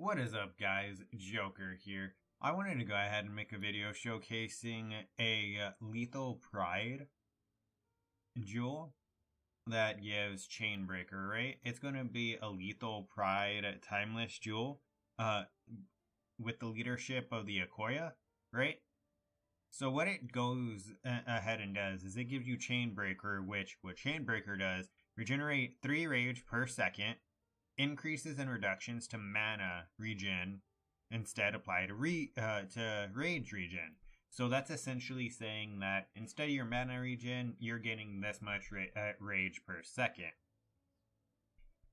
What is up, guys? Joker here. I wanted to go ahead and make a video showcasing a Lethal Pride jewel that gives Chainbreaker, right? It's going to be a Lethal Pride timeless jewel with the leadership of the Akoya, right? So what it goes ahead and does is it gives you Chainbreaker, which what Chainbreaker does, regenerate 3 rage per second, increases and reductions to mana regen, instead apply to rage regen. So that's essentially saying that instead of your mana regen, you're getting this much rage per second.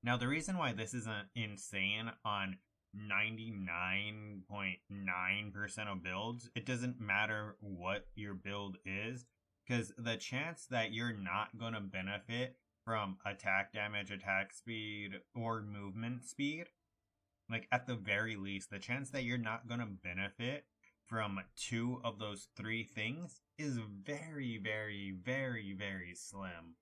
Now the reason why this isn't insane on 99.9% of builds, it doesn't matter what your build is, because the chance that you're not going to benefit from attack damage, attack speed, or movement speed, like at the very least, the chance that you're not going to benefit from 2 of those 3 things is very, very, very, very slim.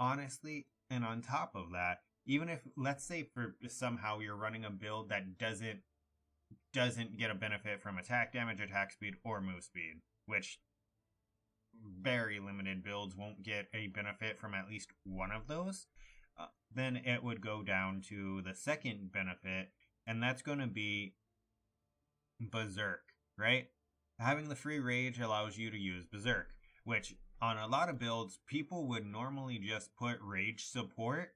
Honestly, and on top of that, even if, let's say for somehow you're running a build that doesn't get a benefit from attack damage, attack speed, or move speed, which very limited builds won't get a benefit from at least one of those, then it would go down to the second benefit, and that's going to be Berserk, right? Having the free rage allows you to use Berserk, which on a lot of builds, people would normally just put rage support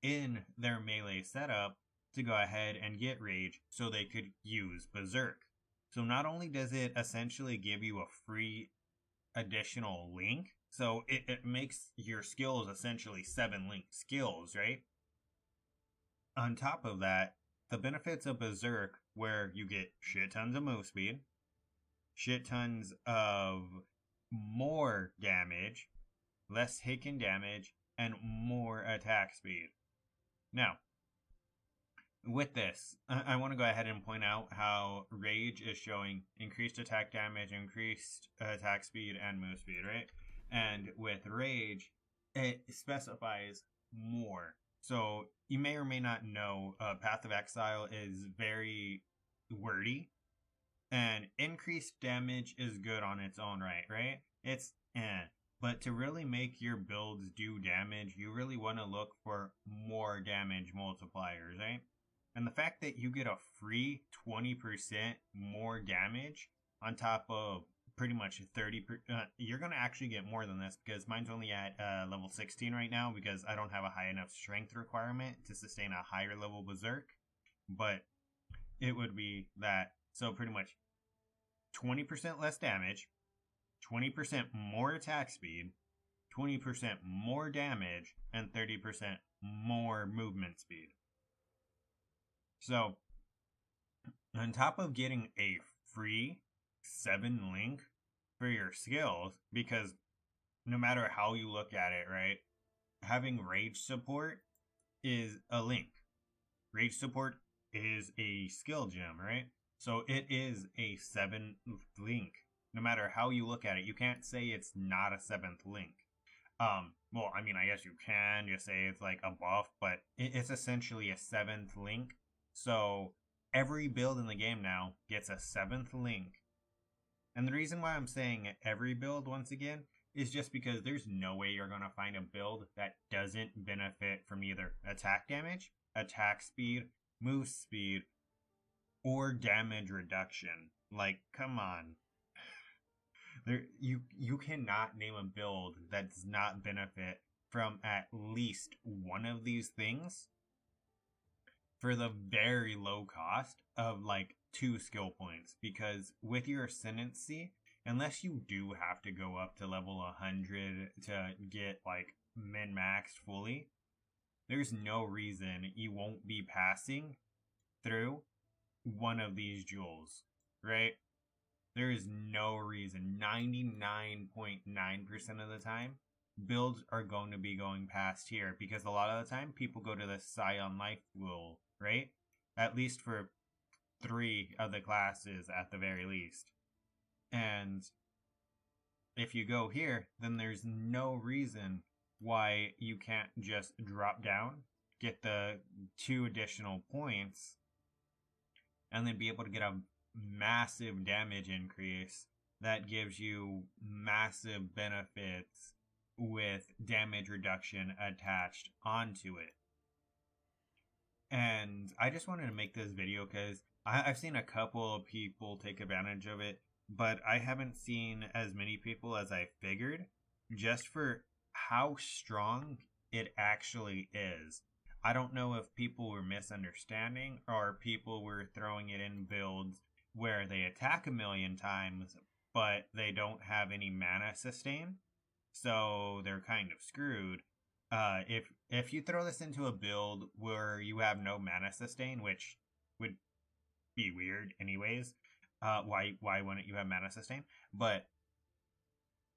in their melee setup to go ahead and get rage so they could use Berserk. So not only does it essentially give you a free additional link, so it makes your skills essentially 7 linked skills, right? On top of that, the benefits of Berserk, where you get shit tons of move speed, shit tons of more damage, less taken damage, and more attack speed. Now, with this, I want to go ahead and point out how Rage is showing increased attack damage, increased attack speed, and move speed, right? And with Rage, it specifies more. So you may or may not know, Path of Exile is very wordy, and increased damage is good on its own right? It's But to really make your builds do damage, you really want to look for more damage multipliers, right? And the fact that you get a free 20% more damage on top of pretty much 30%, you're going to actually get more than this, because mine's only at level 16 right now, because I don't have a high enough strength requirement to sustain a higher level Berserk. But it would be that, so pretty much 20% less damage, 20% more attack speed, 20% more damage, and 30% more movement speed. So, on top of getting a free 7 link for your skills, because no matter how you look at it, right, having rage support is a link. Rage support is a skill gem, right? So it is a 7th link. No matter how you look at it, you can't say it's not a 7th link. Well, I mean, I guess you can just say it's like a buff, but it's essentially a 7th link. So every build in the game now gets a 7th link. And the reason why I'm saying every build, once again, is just because there's no way you're going to find a build that doesn't benefit from either attack damage, attack speed, move speed, or damage reduction. Like, come on. You cannot name a build that does not benefit from at least one of these things for the very low cost of like 2 skill points. Because with your ascendancy, unless you do have to go up to level 100 to get like min-maxed fully, there's no reason you won't be passing through one of these jewels, right? There is no reason. 99.9% of the time, builds are going to be going past here, because a lot of the time people go to the Scion Life Pool, right? At least for 3 of the classes at the very least. And if you go here, then there's no reason why you can't just drop down, get the 2 additional points, and then be able to get a massive damage increase that gives you massive benefits with damage reduction attached onto it. And I just wanted to make this video because I've seen a couple of people take advantage of it, but I haven't seen as many people as I figured, just for how strong it actually is. I don't know if people were misunderstanding or people were throwing it in builds where they attack a million times, but they don't have any mana sustain, so they're kind of screwed. If you throw this into a build where you have no mana sustain, which would be weird anyways, why wouldn't you have mana sustain? But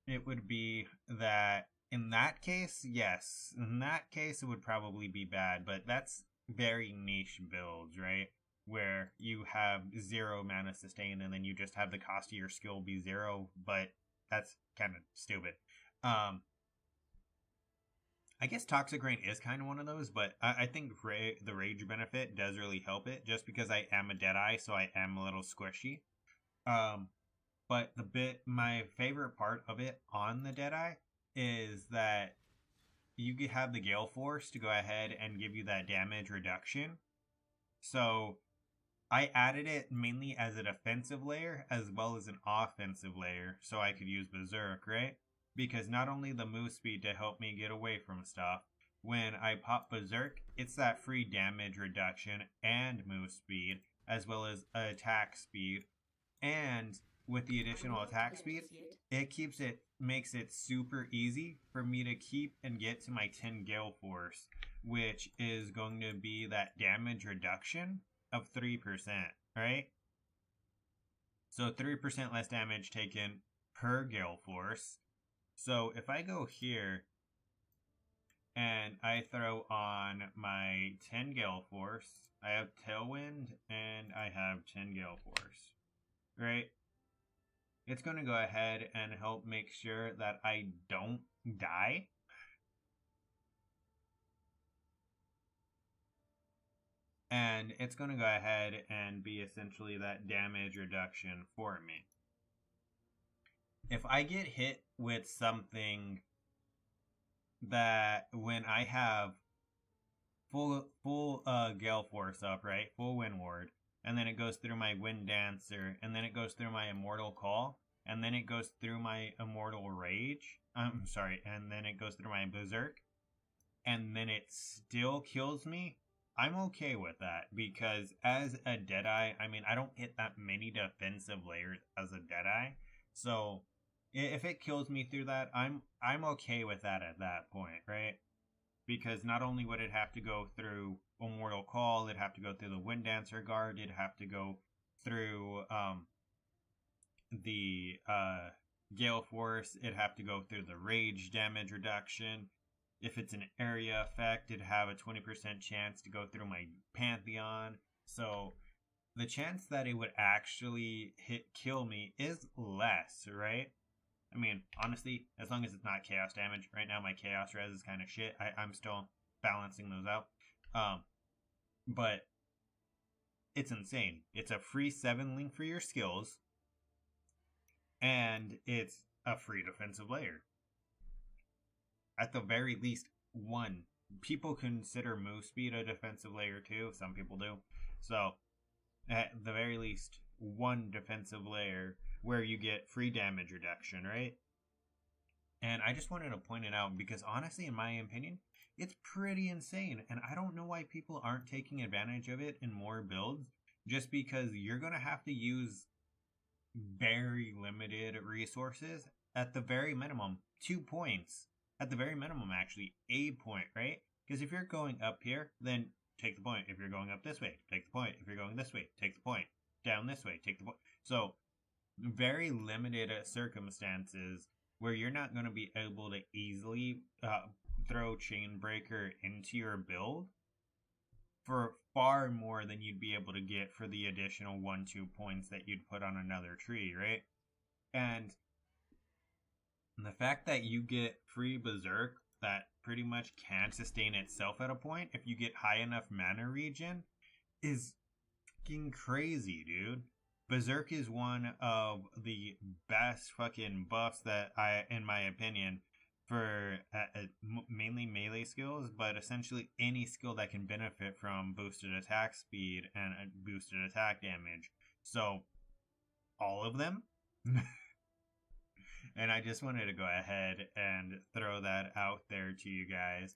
it would be that in that case, yes, in that case it would probably be bad, but that's very niche builds, right? Where you have 0 mana sustain and then you just have the cost of your skill be 0, but that's kind of stupid. I guess Toxic Rain is kind of one of those, but I think the Rage benefit does really help it, just because I am a Deadeye, so I am a little squishy. But my favorite part of it on the Deadeye is that you have the Gale Force to go ahead and give you that damage reduction. So I added it mainly as a defensive layer as well as an offensive layer, so I could use Berserk, right? Because not only the move speed to help me get away from stuff, when I pop Berserk, it's that free damage reduction and move speed, as well as attack speed. And with the additional attack speed, it makes it super easy for me to keep and get to my 10 Gale Force, which is going to be that damage reduction of 3%, right? So 3% less damage taken per Gale Force. So if I go here and I throw on my 10 Gale Force, I have Tailwind and I have 10 Gale Force, right? It's going to go ahead and help make sure that I don't die. And it's going to go ahead and be essentially that damage reduction for me. If I get hit with something that when I have full Gale Force up, right? Full Wind Ward, and then it goes through my Wind Dancer, and then it goes through my Immortal Call, and then it goes through my Immortal Rage. And then it goes through my Berserk, and then it still kills me. I'm okay with that, because as a Deadeye, I mean, I don't hit that many defensive layers as a Deadeye, so if it kills me through that, I'm okay with that at that point, right? Because not only would it have to go through Immortal Call, it'd have to go through the Wind Dancer Guard, it'd have to go through the Gale Force, it'd have to go through the Rage damage reduction. If it's an area effect, it'd have a 20% chance to go through my Pantheon. So the chance that it would actually kill me is less, right? I mean, honestly, as long as it's not chaos damage. Right now my chaos res is kind of shit. I'm still balancing those out. But it's insane. It's a free 7 link for your skills, and it's a free defensive layer. At the very least, one. People consider move speed a defensive layer too. Some people do. So, at the very least, one defensive layer where you get free damage reduction, right? And I just wanted to point it out because honestly, in my opinion, it's pretty insane. And I don't know why people aren't taking advantage of it in more builds, just because you're going to have to use very limited resources. At the very minimum, 2 points. At the very minimum, actually, a point, right? Because if you're going up here, then take the point. If you're going up this way, take the point. If you're going this way, take the point. Down this way, take the point. So, very limited circumstances where you're not going to be able to easily throw Chainbreaker into your build for far more than you'd be able to get for the additional 1-2 points that you'd put on another tree, right? And the fact that you get free Berserk that pretty much can sustain itself at a point if you get high enough mana regen is fucking crazy, dude. Berserk is one of the best fucking buffs that in my opinion, for mainly melee skills, but essentially any skill that can benefit from boosted attack speed and boosted attack damage. So, all of them. And I just wanted to go ahead and throw that out there to you guys.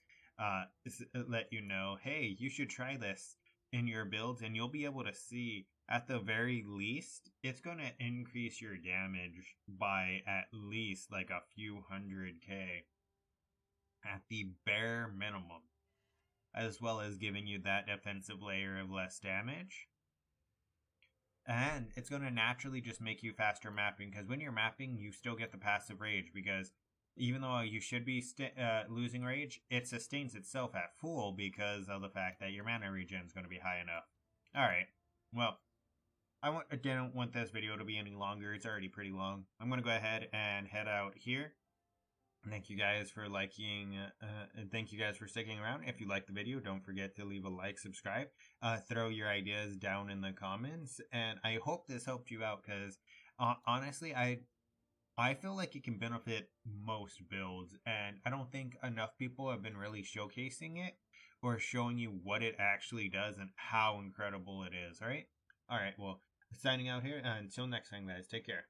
Let you know, hey, you should try this in your builds, and you'll be able to see at the very least, it's going to increase your damage by at least like a few 100k at the bare minimum, as well as giving you that defensive layer of less damage. And it's going to naturally just make you faster mapping, because when you're mapping, you still get the passive rage, because even though you should be losing rage, it sustains itself at full because of the fact that your mana regen is going to be high enough. Alright, well, I didn't want this video to be any longer. It's already pretty long. I'm going to go ahead and head out here. Thank you guys for liking, and thank you guys for sticking around. If you liked the video, don't forget to leave a like, subscribe, throw your ideas down in the comments, and I hope this helped you out, because honestly, I feel like it can benefit most builds, and I don't think enough people have been really showcasing it or showing you what it actually does and how incredible it is, alright? Alright, well, signing out here, until next time, guys, take care.